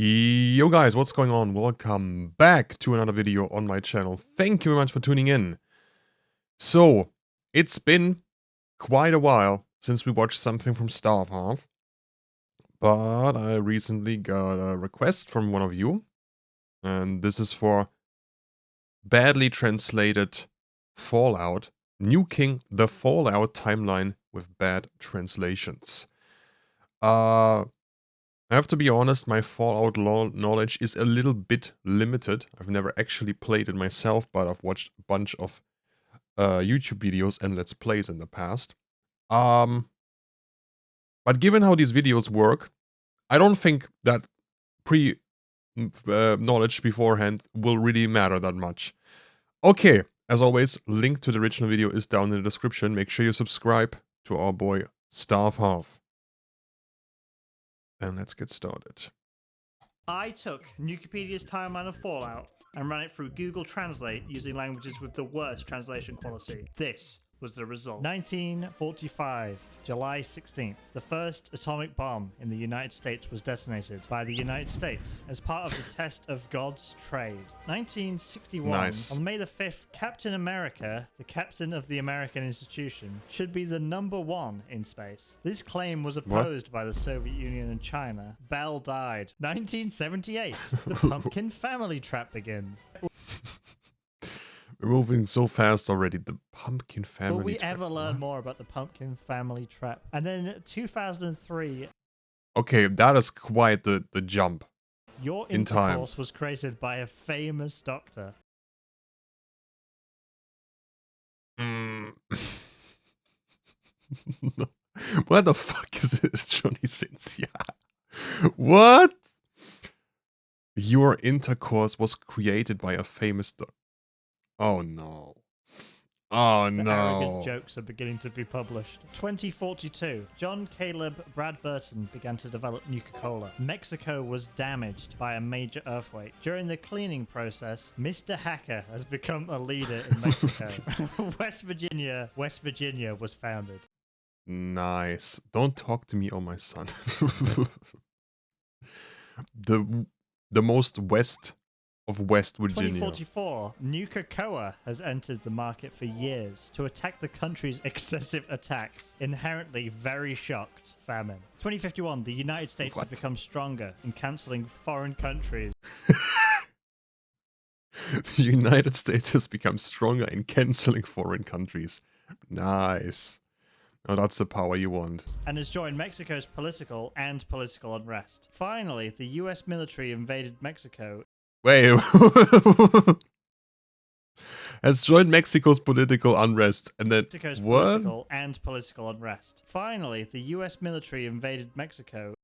Yo guys, what's going on? Welcome back to another video on my channel. Thank you very much for tuning in. So, it's been quite a while since we watched something from StarvHarv, but I recently got a request from one of you, and this is for badly translated Fallout, Nuking the FALLOUT timeline with bad translations. I have to be honest, my Fallout knowledge is a little bit limited. I've never actually played it myself, but I've watched a bunch of YouTube videos and Let's Plays in the past. But given how these videos work, I don't think that knowledge beforehand will really matter that much. Okay, as always, link to the original video is down in the description. Make sure you subscribe to our boy StarvHarv. And let's get started. I took Wikipedia's timeline of Fallout and ran it through Google Translate using languages with the worst translation quality. This was the result. 1945, July 16th. The first atomic bomb in the United States was detonated by the United States as part of the test of God's trade. 1961, Nice. On May the 5th, Captain America, the captain of the American institution, should be the #1 in space. This claim was opposed by the Soviet Union and China. Bell died. 1978, the Pumpkin family trap begins. We're moving so fast already. The Pumpkin family Will we trap. ever learn more about the Pumpkin family trap? And then 2003, Okay, that is quite the jump. Your In time. Intercourse was created by a famous doctor. What the fuck is this, Johnny Sins? Yeah. What? Your Intercourse was created by a famous Oh no. Oh The no. arrogant jokes are beginning to be published. 2042, John Caleb Bradburton began to develop Nuka-Cola. Mexico was damaged by a major earthquake. During the cleaning process, Mr. Hacker has become a leader in Mexico. West Virginia was founded. Nice. Don't talk to me, oh my son. the most west of West Virginia. 2044, Nuka-Cola has entered the market for years to attack the country's excessive attacks, inherently very shocked famine. 2051, the United States has become stronger in cancelling foreign countries. The United States has become stronger in cancelling foreign countries. Nice. Now that's the power you want. And has joined Mexico's political unrest. Finally, the US military invaded Mexico. Wait. Has joined Mexico's political unrest and then Mexico's what? political unrest. Finally, the US military invaded Mexico.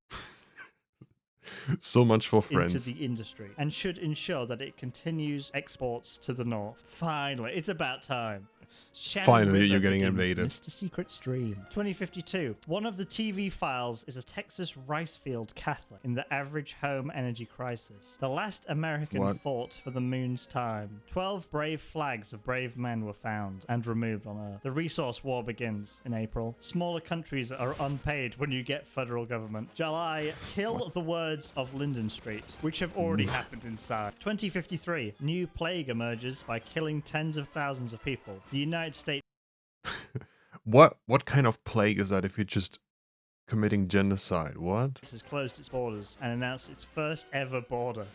So much for friends. Into the industry and should ensure that it continues exports to the north. Finally, it's about time. Shannon Finally, River you're getting begins invaded. Mr. Secret Stream. 2052. One of the TV files is a Texas rice field Catholic in the average home energy crisis. The last American fought for the moon's time. 12 brave flags of brave men were found and removed on Earth. The resource war begins in April. Smaller countries are unpaid when you get federal government. July. Kill the words of Linden Street, which have already happened inside. 2053. New plague emerges by killing tens of thousands of people. The United States. What kind of plague is that if you're just committing genocide? What? Has closed its borders and announced its first ever border.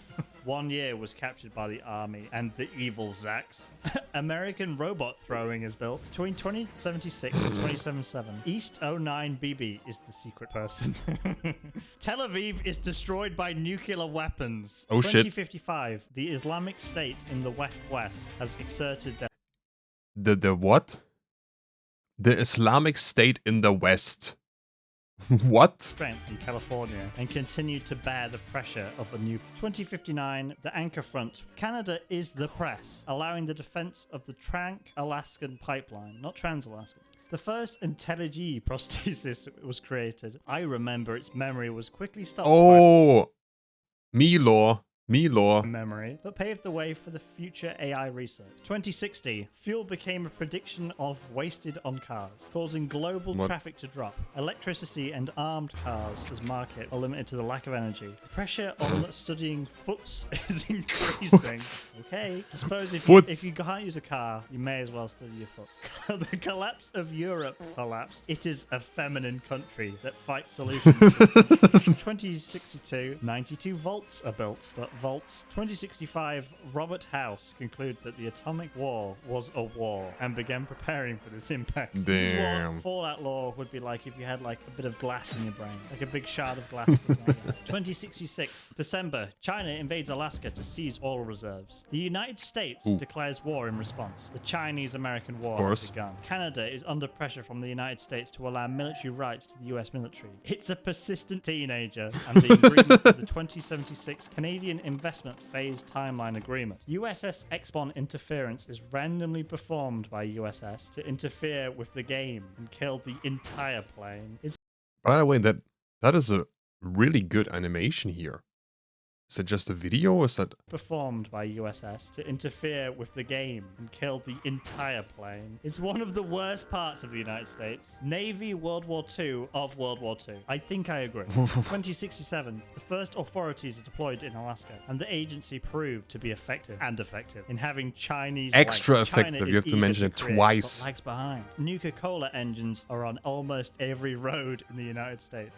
1 year was captured by the army and the evil Zax. American robot throwing is built between 2076 and 2077. East 09 BB is the secret person. Tel Aviv is destroyed by nuclear weapons. Oh shit. 2055, the Islamic State in the West has exerted their The what? The Islamic State in the West. What? strength in California and continued to bear the pressure of a new 2059, the Anchor Front. Canada is the press, allowing the defense of the Trans-Alaskan pipeline, not Trans-Alaskan. The first IntelliG prosthesis was created. I remember its memory was quickly stopped. Oh, Milor. Milo. memory, but paved the way for the future AI research. 2060, fuel became a prediction of wasted on cars, causing global traffic to drop. Electricity and armed cars as market are limited to the lack of energy. The pressure on studying foots is increasing. Okay, I suppose if you can't use a car, you may as well study your foots. The collapse of Europe collapsed. It is a feminine country that fights solutions. 2062, 92 vaults are built, but vaults. 2065, Robert House concluded that the atomic war was a war and began preparing for this impact. Damn. This is what Fallout lore would be like if you had like a bit of glass in your brain, like a big shard of glass. 2066, December, China invades Alaska to seize oil reserves. The United States declares war in response. The Chinese-American War has begun. Canada is under pressure from the United States to allow military rights to the US military. It's a persistent teenager, and the agreement is the 2076 Canadian Investment Phase Timeline Agreement. USS Expon interference is randomly performed by USS to interfere with the game and kill the entire plane. By the way, that is a really good animation here. Is that just a video, or is that performed by USS to interfere with the game and kill the entire plane? It's one of the worst parts of the United States. Navy World War II of World War II. I think I agree. 2067, the first authorities are deployed in Alaska, and the agency proved to be effective in having Chinese extra effective. You have to mention it twice. Lags behind. Nuka-Cola engines are on almost every road in the United States.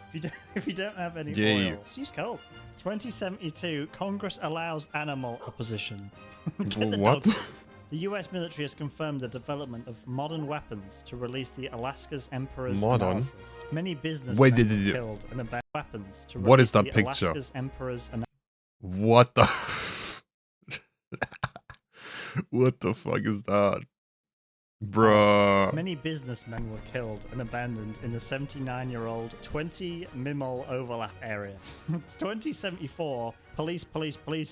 If you don't have any oil, use coal. 2072, Congress allows animal opposition. What? The US military has confirmed the development of modern weapons to release the Alaska's Emperor's Modern? analysis. Many businessmen killed and abandoned weapons to what release is that the picture? Alaska's Emperor's What the what the fuck is that? Bruh. Many businessmen were killed and abandoned in the 79-year-old 20 Mimol overlap area. 2074, Police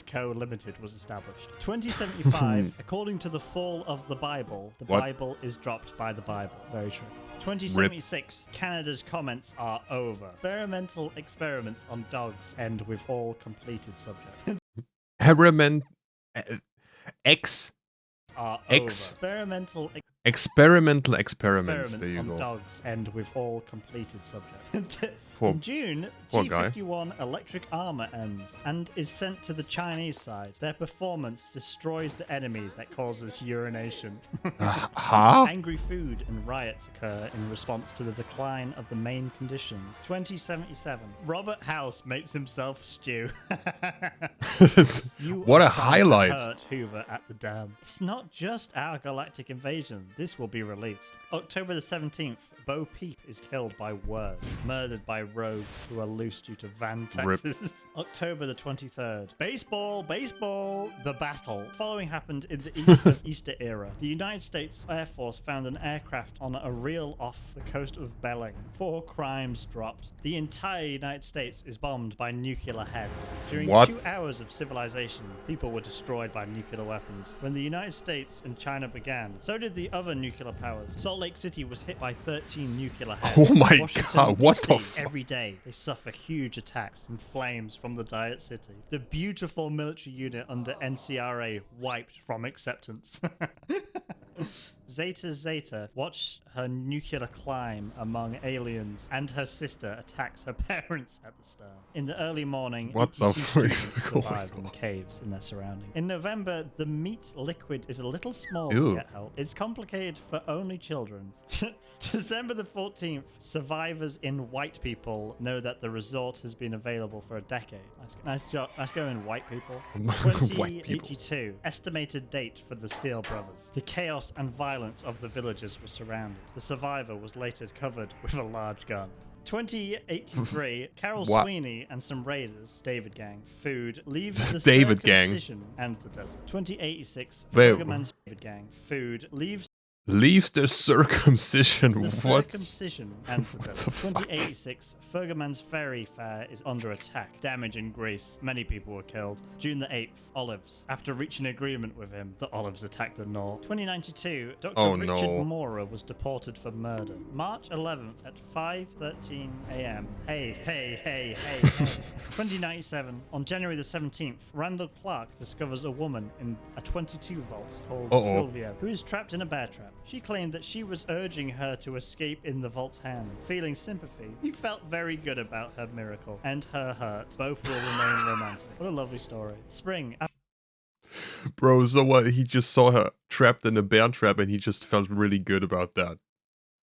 Co. Limited was established. 2075, according to the fall of the Bible, Bible is dropped by the Bible. Very true. 2076, Canada's comments are over. Experimental experiments on dogs end with all completed subjects. Experimental experiments. There you on go. Dogs end with all completed subjects. Poor, In June, T-51 electric armor ends and is sent to the Chinese side. Their performance destroys the enemy that causes urination. Angry food and riots occur in response to the decline of the main conditions. 2077, Robert House makes himself stew. What a highlight. Hurt Hoover at the dam. It's not just our galactic invasion. This will be released. October the 17th, Bo Peep is killed by words, murdered by rogues who are loose due to van taxes. October the 23rd, baseball, the battle. Following happened in the Easter era. The United States Air Force found an aircraft on a reel off the coast of Belling. 4 crimes dropped. The entire United States is bombed by nuclear heads. During 2 hours of civilization, people were destroyed by nuclear weapons. When the United States and China began, so did the other nuclear powers. Salt Lake City was hit by 13 nuclear heads. Oh my Washington, god, what DC, the fuck? Every day, they suffer huge attacks and flames from the Diet City. The beautiful military unit under NCRA wiped from acceptance. Zeta watched her nuclear climb among aliens, and her sister attacks her parents at the start. In the early morning, what the fuck survived in the caves in their surroundings. In November, the meat liquid is a little small to get help. It's complicated for only children. December the 14th, survivors in White People know that the resort has been available for a decade. Nice job. Nice going, White People. 2082, estimated date for the Steele brothers. The chaos and violence of the villagers were surrounded. The survivor was later covered with a large gun. 2083, Carol Sweeney and some raiders, David Gang, food, leave the David Gang and the desert. 2086, David Gang, food, leaves Leaves the circumcision. The What? circumcision and What the 2086, Fergaman's Ferry Fair is under attack. Damage in Greece. Many people were killed. June the 8th, Olives. After reaching agreement with him, the Olives attacked the North. 2092, Dr. Oh, Richard no. Mora was deported for murder. March 11th at 5:13 a.m. Hey. 2097, on January the 17th, Randall Clark discovers a woman in a 22 vault called Sylvia, who is trapped in a bear trap. She claimed that she was urging her to escape in the vault's hand. Feeling sympathy, he felt very good about her miracle and her hurt. Both will remain romantic. What a lovely story. Spring. Bro, so what? He just saw her trapped in a bear trap and he just felt really good about that.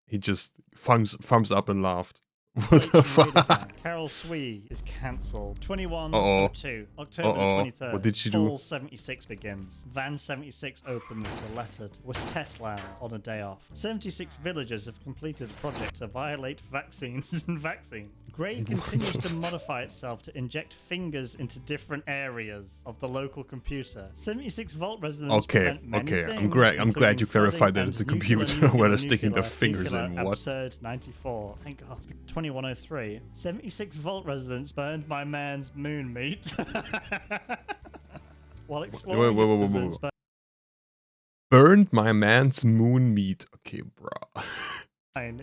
He just thumbs up and laughed. What the fuck? Carol Swee is cancelled. 2102, October the 23rd. What did she do? Fall 76 begins. Van 76 opens the lettered Westetland on a day off. 76 villagers have completed projects to violate vaccines and vaccines. Grey continues to modify itself to inject fingers into different areas of the local computer. 76 Vault residents. Okay. I'm glad you clarified that it's a computer where they're sticking their fingers in. What? Absurd 94. Thank God. 2103. 76 Vault residents burned my man's moon meat. While exploring Wait. Burned my man's moon meat. Okay, bro.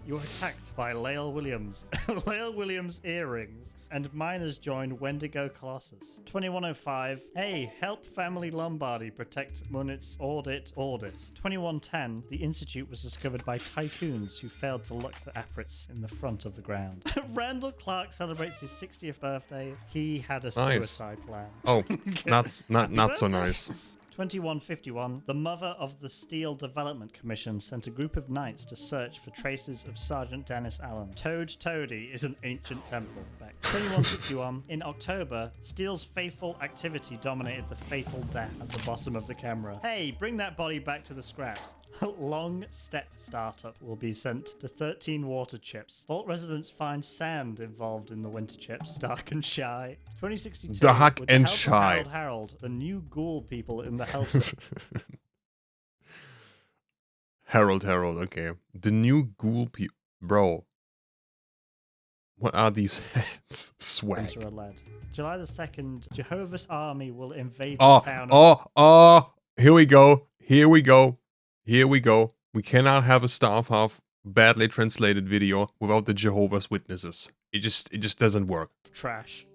You were attacked by Lael Williams. Lael Williams earrings. And miners joined Wendigo Colossus. 2105. Hey, help family Lombardi protect Munit's audit. 2110. The Institute was discovered by tycoons who failed to look the Aprits in the front of the ground. Randall Clark celebrates his 60th birthday. He had a suicide plan. Oh, not so nice. 2151, the mother of the Steel Development Commission sent a group of knights to search for traces of Sergeant Dennis Allen. Toady is an ancient temple. Back. 2161, in October, Steele's faithful activity dominated the fatal death at the bottom of the camera. Hey, bring that body back to the scraps. Long Step startup will be sent to 13 water chips. Vault residents find sand involved in the winter chips. Dark and Shy. 2062. Dark with the and help of Shy. Harold, the new ghoul people in the health. Harold, okay. The new ghoul people. Bro. What are these heads? Swag. July the 2nd, Jehovah's Army will invade the town of... Here we go. We cannot have a StarvHarv badly translated video without the Jehovah's Witnesses. It just doesn't work. Trash.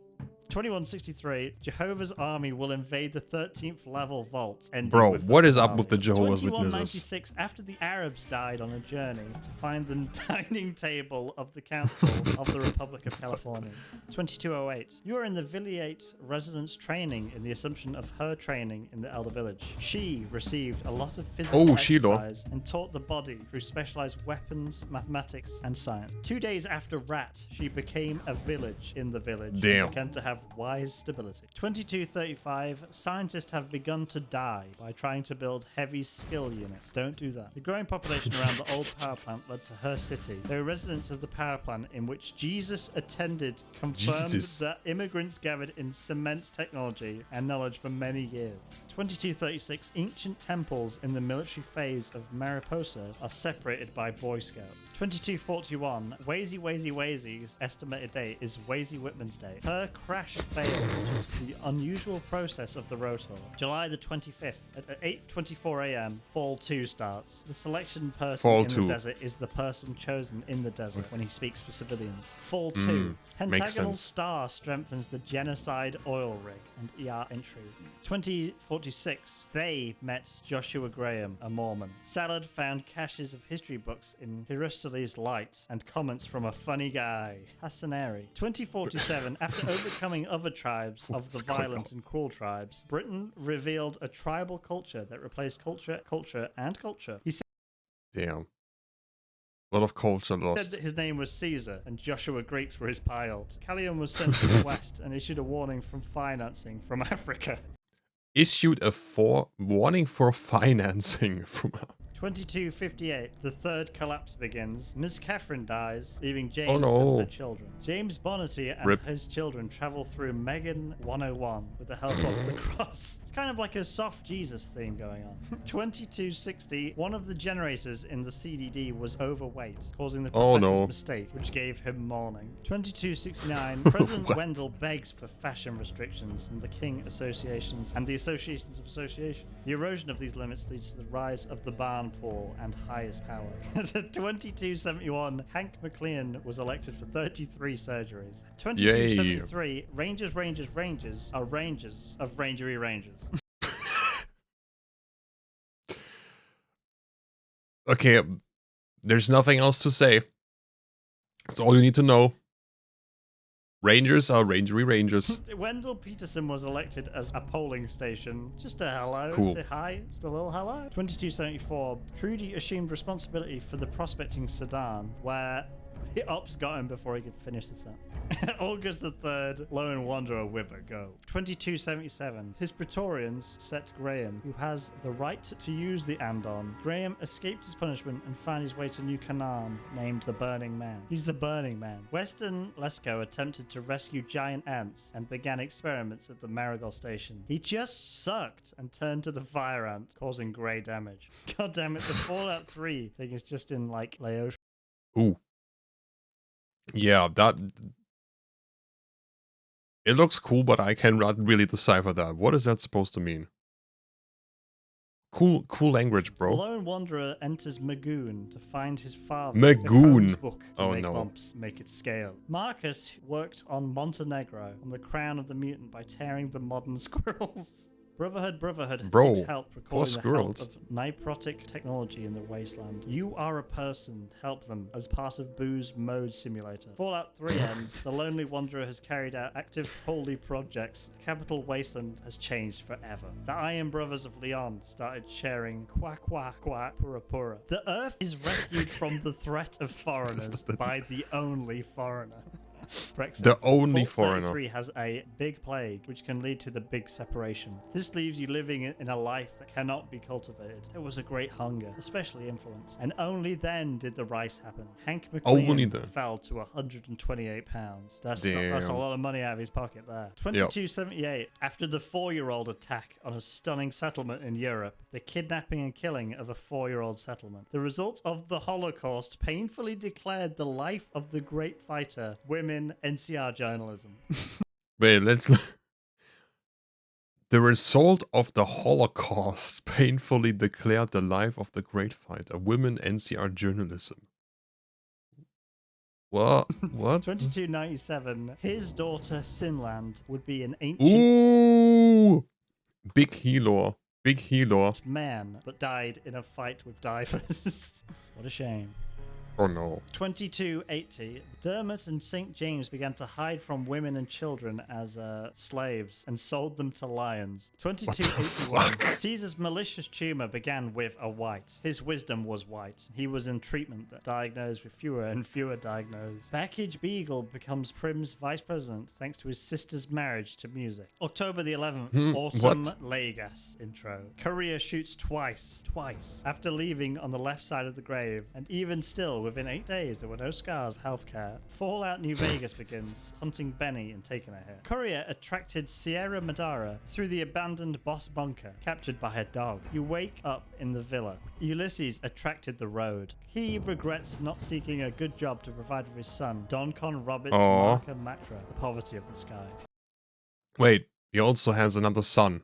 2163, Jehovah's Army will invade the 13th level vault. Bro, what is up with the Jehovah's Witnesses? 2196, after the Arabs died on a journey to find the dining table of the Council of the Republic of California. 2208, you are in the Viliate residence training in the assumption of her training in the Elder Village. She received a lot of physical exercise and taught the body through specialized weapons, mathematics, and science. 2 days after Rat, she became a village in the village. Damn. And began to have wise stability. 2235, scientists have begun to die by trying to build heavy skill units. Don't do that. The growing population around the old power plant led to her city. There were residents of the power plant in which Jesus attended confirmed that immigrants gathered in cement technology and knowledge for many years. 2236, ancient temples in the military phase of Mariposa are separated by Boy Scouts. 2241, Wazy's estimated date is Wazy Whitman's Day. Her crash failed due to the unusual process of the rotor. July the 25th, at 8:24 a.m., Fall 2 starts. The selection person in the desert is the person chosen in the desert when he speaks for civilians. Fall 2. Pentagonal Star strengthens the genocide oil rig and ER entry. 2046, they met Joshua Graham, a Mormon. Salad found caches of history books in Hierostylus Light and comments from a funny guy. Hassanari. 2047, after overcoming other tribes of the violent and cruel tribes, Britain revealed a tribal culture that replaced culture, and culture. He said, damn. A lot of culture lost. Said that his name was Caesar and Joshua Greeks were his pilot. Callium was sent to the west and issued a warning from financing from Africa. Issued a warning for financing from... 2258. The third collapse begins. Miss Catherine dies, leaving James Oh, no. and her children. James Bonnety and Rip. his children travel through Megan 101 with the help of the cross. It's kind of like a soft Jesus theme going on. 2260. One of the generators in the CDD was overweight, causing the Oh, professor's no. mistake, which gave him mourning. 2269. President What? Wendell begs for fashion restrictions from the King Associations and the Associations of Association. The erosion of these limits leads to the rise of the barn pool and highest power. 2271. Hank McLean was elected for 33 surgeries. 2273. Rangers are rangers of rangery rangers. Okay, there's nothing else to say. That's all you need to know. Rangers are rangery rangers. Wendell Peterson was elected as a polling station. Just a hello. Cool. Say hi. Just a little hello. 2274. Trudy assumed responsibility for the prospecting sedan, where the ops got him before he could finish the sentence. August the 3rd, Lone Wanderer Whipper, go. 2277. His Praetorians set Graham, who has the right to use the Andon. Graham escaped his punishment and found his way to New Canaan, named the Burning Man. He's the Burning Man. Weston Lesko attempted to rescue giant ants and began experiments at the Marigold station. He just sucked and turned to the fire ant, causing grey damage. God damn it, the Fallout 3 thing is just in, like, Laos. Ooh. Yeah, that... It looks cool, but I cannot really decipher that. What is that supposed to mean? Cool language, bro. Lone Wanderer enters Magoon to find his father. Magoon. Book to Oh, make no. bumps, make it scale. Marcus worked on Montenegro on the crown of the mutant by tearing the modern squirrels. Brotherhood Bro, seeks help poor recording the squirrels. help of niprotic technology in the wasteland. You are a person. Help them as part of Boo's Mode Simulator. Fallout 3 ends. The Lonely Wanderer has carried out active holy projects. The capital wasteland has changed forever. The Iron Brothers of Leon started sharing qua qua qua pura pura. The Earth is rescued from the threat of foreigners by the only foreigner. Brexit. The only Vault foreigner. 33 has a big plague, which can lead to the big separation. This leaves you living in a life that cannot be cultivated. There was a great hunger, especially influence, and only then did the rice happen. Hank Only McLean then. fell to £128. That's Damn. a lot of money out of his pocket there. 2278. After the 4-year-old attack on a stunning settlement in Europe, the kidnapping and killing of a 4-year-old settlement. The result of the Holocaust painfully declared the life of the great fighter, women, NCR journalism. Wait, let's... The result of the Holocaust painfully declared the life of the great fighter, women NCR journalism. What? 2297. His daughter Sinland would be an ancient Ooh! Big healer. Big healer. man, but died in a fight with divers. What a shame. Oh no. 2280. Dermot and St. James began to hide from women and children as slaves and sold them to lions. 2281. Caesar's malicious tumor began with a white. His wisdom was white. He was in treatment that diagnosed with fewer and fewer diagnosed. Package Beagle becomes Prim's vice president thanks to his sister's marriage to music. October the 11th. Autumn Lagos intro. Courier shoots twice. After leaving on the left side of the grave, and even still, within 8 days, there were no scars of healthcare. Fallout New Vegas begins, hunting Benny and taking her here. Courier attracted Sierra Madara through the abandoned boss bunker, captured by her dog. You wake up in the villa. Ulysses attracted the road. He regrets not seeking a good job to provide for his son, Don Con Roberts Marker Matra, the poverty of the sky. Wait, he also has another son.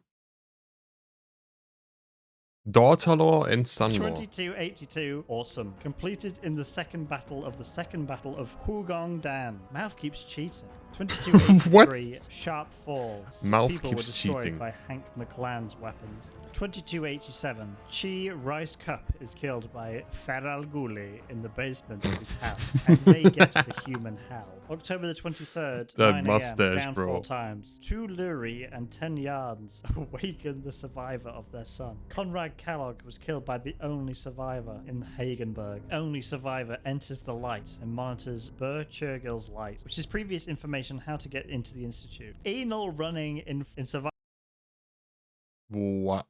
Daughter-in-law and son-in-law. 2282 Autumn. Completed in the second battle of Hugong Dan. Mouth keeps cheating. 2283 Sharp Fall. Mouth People keeps were destroyed cheating. by Hank McLean's weapons. 2287 Chi Rice Cup is killed by Feral Ghuli in the basement of his house, and they get the human hell. October the 23rd, That 9 mustache, down bro. 4 times. 2 Lurie and 10 Yarns awaken the survivor of their son. Conrad Kellogg was killed by the only survivor in Hagenberg. Only survivor enters the light and monitors Burr Churgill's light, which is previous information on how to get into the Institute. Anal running in survival. What?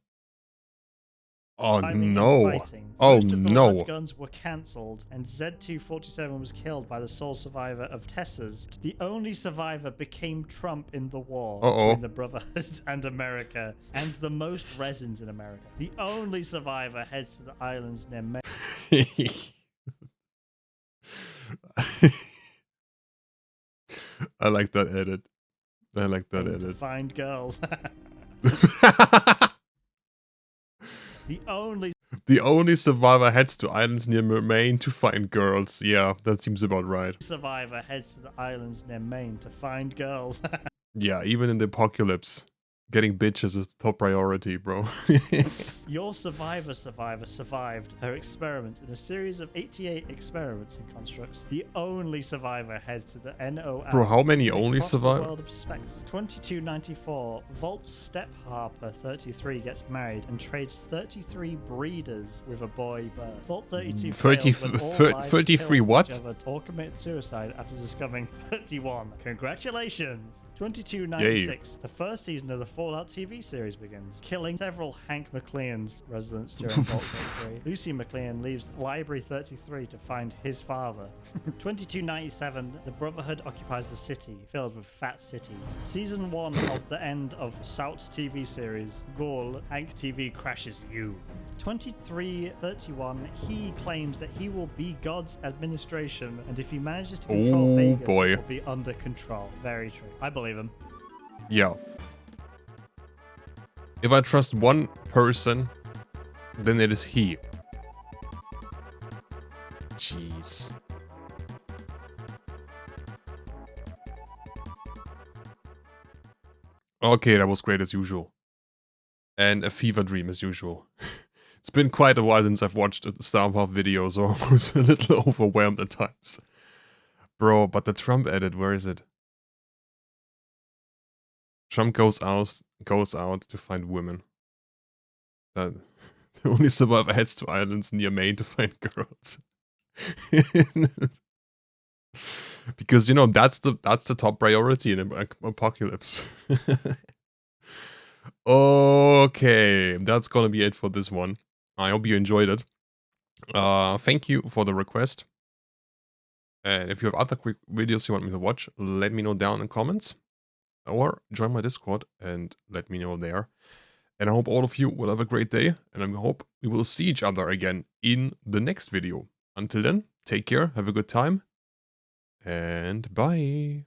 Oh Climbing no. and fighting. Oh Most of the no. large guns were cancelled, and Z247 was killed by the sole survivor of Tessa's. The only survivor became Trump in the war between the Brotherhood and America, and the most resins in America. The only survivor heads to the islands near Maine. I like that edit. I like that edit. To find girls. The only survivor heads to islands near Maine to find girls. Yeah, that seems about right. Survivor heads to the islands near Maine to find girls. Yeah, even in the apocalypse, getting bitches is the top priority, bro. Your survivor survived her experiment in a series of 88 experiments and constructs. The only survivor heads to the NOL. Bro, how many only survive? World of specs. 2294. Volt's step-harper 33 gets married and trades 33 breeders with a boy birth. Vault 32 33 what? Or commit suicide after discovering 31. Congratulations! 2296. Yay. The first season of the Fallout TV series begins, killing several Hank McLean's residents during Vault 33. Lucy McLean leaves Library 33 to find his father. 2297. The Brotherhood occupies the city, filled with fat cities. Season 1 of the end of Sout's TV series, Gaul, Hank TV crashes you. 2331. He claims that he will be God's administration, and if he manages to control Vegas, it will be under control. Very true. I believe him. Yeah. If I trust one person, then it is he. Jeez. Okay, that was great as usual. And a fever dream as usual. It's been quite a while since I've watched a StarvHarv video, so I was a little overwhelmed at times. Bro, but the Trump edit, where is it? Trump goes out to find women. The only survivor heads to islands near Maine to find girls. Because, you know, that's the top priority in an apocalypse. Okay, that's gonna be it for this one. I hope you enjoyed it. Thank you for the request. And if you have other quick videos you want me to watch, let me know down in the comments. Or join my Discord and let me know there. And I hope all of you will have a great day. And I hope we will see each other again in the next video. Until then, take care, have a good time. And bye.